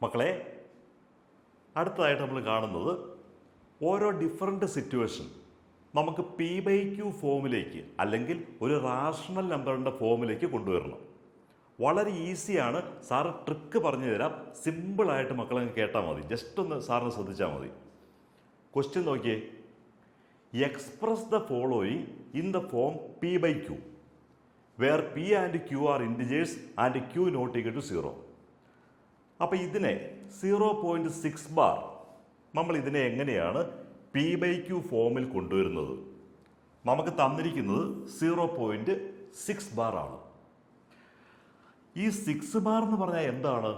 മക്കളെ, അടുത്തതായിട്ട് നമ്മൾ കാണുന്നത് ഓരോ ഡിഫറെൻ്റ് സിറ്റുവേഷൻ നമുക്ക് P/Q ഫോമിലേക്ക് അല്ലെങ്കിൽ ഒരു റാഷണൽ നമ്പറിൻ്റെ ഫോമിലേക്ക് കൊണ്ടുവരണം. വളരെ ഈസിയാണ്. സാറ് ട്രിക്ക് പറഞ്ഞു തരാം. സിമ്പിളായിട്ട് മക്കളെ കേട്ടാൽ മതി. ജസ്റ്റ് ഒന്ന് സാറിന് ശ്രദ്ധിച്ചാൽ മതി. ക്വസ്റ്റ്യൻ നോക്കിയേ. Express the following in the form P/Q where P and Q are integers and Q not equal to 0. അപ്പോൾ ഇതിനെ 0.6 ബാർ നമ്മൾ ഇതിനെ എങ്ങനെയാണ് P/Q ഫോമിൽ കൊണ്ടുവരുന്നത്? നമുക്ക് തന്നിരിക്കുന്നത് 0.6 ബാർ ആണ്. ഈ 6 ബാർ എന്ന് പറഞ്ഞാൽ എന്താണ്?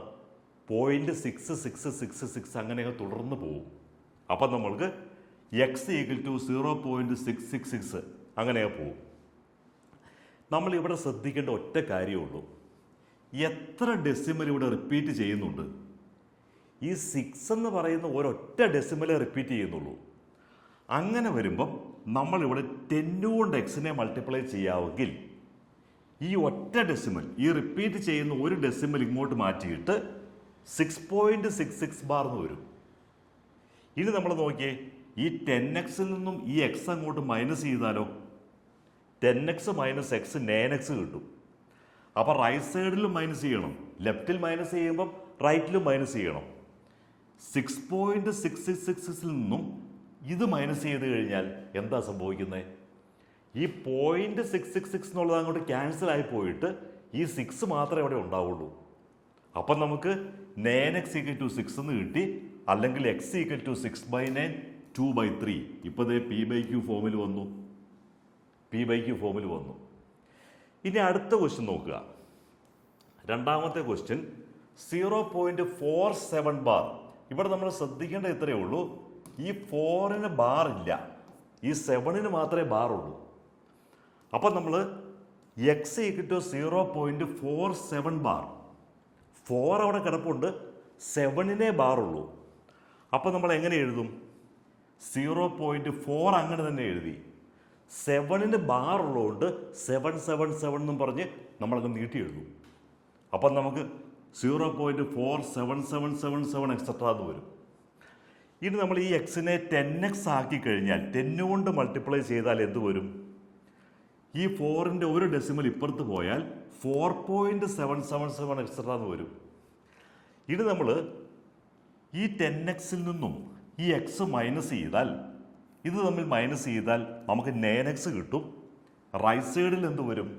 0.6666 അങ്ങനെ തുടർന്ന് പോകും. അപ്പം നമ്മൾക്ക് x ഈക്വൽ ടു 0.666 അങ്ങനെ പോകും. നമ്മൾ ഇവിടെ ശ്രദ്ധിക്കേണ്ട ഒറ്റ കാര്യമുള്ളൂ, എത്ര ഡെസിമൽ ഇവിടെ റിപ്പീറ്റ് ചെയ്യുന്നുണ്ട്? ഈ 6 എന്ന് പറയുന്ന ഒരൊറ്റ ഡെസിമലെ റിപ്പീറ്റ് ചെയ്യുന്നുള്ളൂ. അങ്ങനെ വരുമ്പം നമ്മളിവിടെ 10 കൊണ്ട് എക്സിനെ മൾട്ടിപ്ലൈ ചെയ്യാമെങ്കിൽ ഈ ഒറ്റ ഡെസിമൽ, ഈ റിപ്പീറ്റ് ചെയ്യുന്ന ഒരു ഡെസിമൽ ഇങ്ങോട്ട് മാറ്റിയിട്ട് 6.66 ബാർ എന്ന് വരും. ഇനി നമ്മൾ നോക്കിയേ, ഈ 10x നിന്നും ഈ എക്സ് അങ്ങോട്ട് മൈനസ് ചെയ്താലോ? 10x മൈനസ് എക്സ് 9x കിട്ടും. അപ്പോൾ റൈറ്റ് സൈഡിലും മൈനസ് ചെയ്യണം, ലെഫ്റ്റിൽ മൈനസ് ചെയ്യുമ്പം റൈറ്റിലും മൈനസ് ചെയ്യണം. 6.666 നിന്നും ഇത് മൈനസ് ചെയ്ത് കഴിഞ്ഞാൽ എന്താ സംഭവിക്കുന്നത്? ഈ 0.666 എന്നുള്ളത് അങ്ങോട്ട് ക്യാൻസൽ ആയി പോയിട്ട് ഈ 6 മാത്രമേ അവിടെ ഉണ്ടാവുള്ളൂ. അപ്പം നമുക്ക് 9x ഈക്വൽ ടു 6 എന്ന് കിട്ടി. അല്ലെങ്കിൽ x ഈക്വൽ ടു 6/9 2/3. ഇപ്പോൾ ദേ P/Q ഫോമിൽ വന്നു. P/Q ഫോമിൽ വന്നു. ഇനി അടുത്ത ക്വസ്റ്റ്യൻ നോക്കുക. രണ്ടാമത്തെ ക്വസ്റ്റ്യൻ 0.47 ബാർ. ഇവിടെ നമ്മൾ ശ്രദ്ധിക്കേണ്ട ഇത്രയേ ഉള്ളൂ, ഈ 4-ന് ബാർ ഇല്ല, ഈ 7-ന് മാത്രമേ ബാറുള്ളൂ. അപ്പം നമ്മൾ x ഈക്വൽ ടു 0.47 ബാർ. 4 അവിടെ കിടപ്പുണ്ട്, 7-നെ ബാറുള്ളൂ. അപ്പം നമ്മൾ എങ്ങനെ എഴുതും? 0.4 അങ്ങനെ തന്നെ എഴുതി. 7-ന് ബാർ ഉള്ളതുകൊണ്ട് 777 എന്നും പറഞ്ഞ് നമ്മളങ്ങ് നീട്ടി എഴുതും. അപ്പം നമുക്ക് 0.47777 എക്സെട്ര എന്ന് വരും. ഇനി നമ്മൾ ഈ എക്സിനെ 10x ആക്കി കഴിഞ്ഞാൽ 10 കൊണ്ട് മൾട്ടിപ്ലൈ ചെയ്താൽ എന്ത് വരും? ഈ 4-ൻ്റെ ഒരു ഡെസിമൽ ഇപ്പുറത്ത് പോയാൽ 4.777 എക്സെട്ര എന്ന് വരും. ഇനി നമ്മൾ ഈ 10xൽ നിന്നും ഈ എക്സ് മൈനസ് ചെയ്താൽ, ഇത് തമ്മിൽ മൈനസ് ചെയ്താൽ നമുക്ക് 9x കിട്ടും. റൈറ്റ് സൈഡിൽ എന്ത് വരും?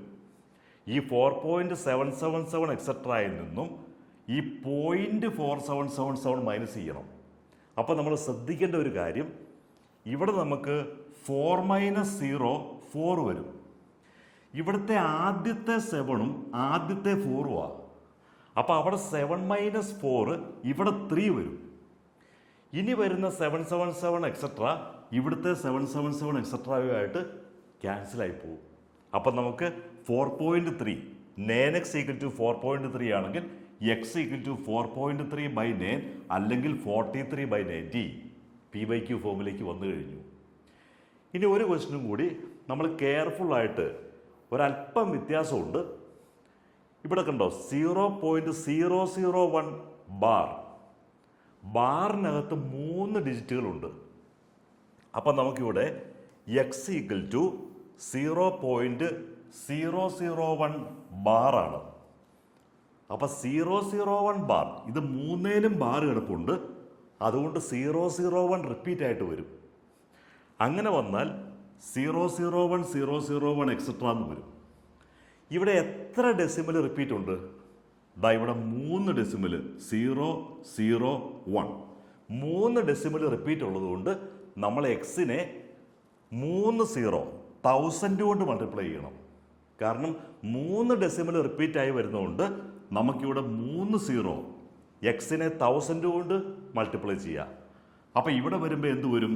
ഈ 4.777 എക്സെട്രയിൽ നിന്നും ഈ 0.4777 മൈനസ് ചെയ്യണം. അപ്പോൾ നമ്മൾ ശ്രദ്ധിക്കേണ്ട ഒരു കാര്യം, ഇവിടെ നമുക്ക് 4 - 0 4 വരും. ഇവിടുത്തെ ആദ്യത്തെ 7-ഉം ആദ്യത്തെ 4-ഉമാണ്. അപ്പോൾ അവിടെ 7 - 4 ഇവിടെ 3 വരും. ഇനി വരുന്ന 777 എക്സെട്ര ഇവിടുത്തെ 777 എക്സെട്രയുമായിട്ട് ക്യാൻസലായി പോകും. അപ്പം നമുക്ക് 4.3 9x ഈക്വൽ ടു 4.3 ആണെങ്കിൽ x ഈക്വൽ ടു 4.3/9 അല്ലെങ്കിൽ 43/90 P/Q ഫോമിലേക്ക് വന്നു കഴിഞ്ഞു. ഇനി ഒരു ക്വസ്റ്റ്യനും കൂടി നമ്മൾ കെയർഫുള്ളായിട്ട്, ഒരല്പം വ്യത്യാസമുണ്ട്. ഇവിടെ കണ്ടോ 0.001 ബാർ. ബാറിനകത്ത് 3 ഡിജിറ്റുകളുണ്ട്. അപ്പം നമുക്കിവിടെ x ഈക്വൽ ടു 0.001 ബാറാണ്. അപ്പം 001 ബാർ, ഇത് 3-ലും ബാർ കിടപ്പുണ്ട്, അതുകൊണ്ട് 001 റിപ്പീറ്റ് ആയിട്ട് വരും. അങ്ങനെ വന്നാൽ 001 001 എക്സെട്ര എന്ന് വരും. ഇവിടെ എത്ര ഡെസിമൽ റിപ്പീറ്റ് ഉണ്ട്? ദാ ഇവിടെ 3 ഡെസിമൽ 001 3 ഡെസിമൽ റിപ്പീറ്റ് ഉള്ളതുകൊണ്ട് നമ്മൾ എക്സിനെ 3 0 1000 കൊണ്ട് മൾട്ടിപ്ലൈ ചെയ്യണം. കാരണം 3 ഡെസിമൽ റിപ്പീറ്റായി വരുന്നതുകൊണ്ട് നമുക്കിവിടെ 3 0 എക്സിനെ 1000 കൊണ്ട് മൾട്ടിപ്ലൈ ചെയ്യാം. അപ്പോൾ ഇവിടെ വരുമ്പോൾ എന്ത് വരും?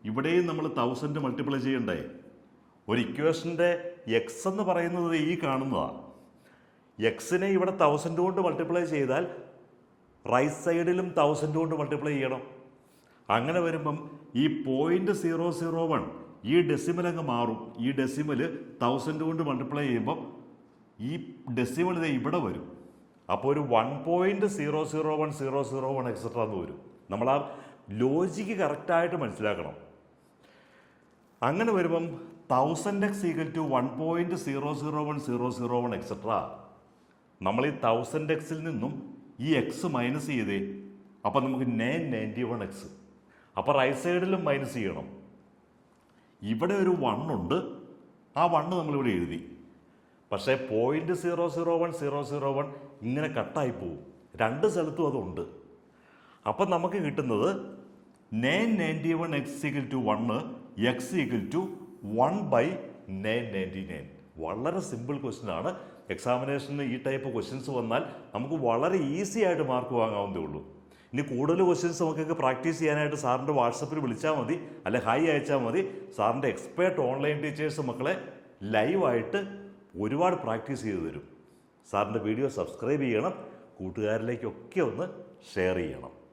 ഇവിടെയും നമ്മൾ 1000 മൾട്ടിപ്ലൈ ചെയ്യണ്ടേ? ഒരു ഇക്വേഷൻ്റെ എക്സ് എന്ന് പറയുന്നത് ഈ കാണുന്നതാണ്. എക്സിനെ ഇവിടെ 1000 കൊണ്ട് മൾട്ടിപ്ലൈ ചെയ്താൽ റൈറ്റ് സൈഡിലും 1000 കൊണ്ട് മൾട്ടിപ്ലൈ ചെയ്യണം. അങ്ങനെ വരുമ്പം ഈ 0.001 ഈ ഡെസിമൽ അങ്ങ് മാറും. ഈ ഡെസിമൽ 1000 കൊണ്ട് മൾട്ടിപ്ലൈ ചെയ്യുമ്പം ഈ ഡെസിമൽ ഇവിടെ വരും. അപ്പോൾ ഒരു 1.001001 എക്സെട്ര എന്ന് വരും. നമ്മൾ ആ ലോജിക്ക് കറക്റ്റായിട്ട് മനസ്സിലാക്കണം. അങ്ങനെ വരുമ്പം 1000x ഈക്വൽ ടു 1.001001 എക്സെട്ര. നമ്മൾ ഈ 1000xൽ നിന്നും ഈ എക്സ് മൈനസ് ചെയ്തേ, അപ്പം നമുക്ക് 991x. അപ്പോൾ റൈറ്റ് സൈഡിലും മൈനസ് ചെയ്യണം. ഇവിടെ ഒരു 1 ഉണ്ട്, ആ 1 നമ്മളിവിടെ എഴുതി. പക്ഷേ 0.001001 ഇങ്ങനെ കട്ടായി പോവും. രണ്ട് സ്ഥലത്തും അതുണ്ട്. അപ്പം നമുക്ക് കിട്ടുന്നത് 991x equal to 1, x equal to 1/999. വളരെ സിമ്പിൾ ക്വസ്റ്റ്യൻ ആണ്. എക്സാമിനേഷന് ഈ ടൈപ്പ് ക്വസ്റ്റ്യൻസ് വന്നാൽ നമുക്ക് വളരെ ഈസി ആയിട്ട് മാർക്ക് വാങ്ങാവുന്നതേ ഉള്ളൂ. ഇനി കൂടുതൽ ക്വസ്റ്റ്യൻസ് നമുക്കൊക്കെ പ്രാക്ടീസ് ചെയ്യാനായിട്ട് സാറിൻ്റെ വാട്സപ്പിൽ വിളിച്ചാൽ മതി, അല്ലെ ഹായ് അയച്ചാൽ മതി. സാറിൻ്റെ എക്സ്പേർട്ട് ഓൺലൈൻ ടീച്ചേഴ്സ് മക്കളെ ലൈവായിട്ട് ഒരുപാട് പ്രാക്ടീസ് ചെയ്തു തരും. സാറിൻ്റെ വീഡിയോ സബ്സ്ക്രൈബ് ചെയ്യണം, കൂട്ടുകാരിലേക്കൊക്കെ ഒന്ന് ഷെയർ ചെയ്യണം.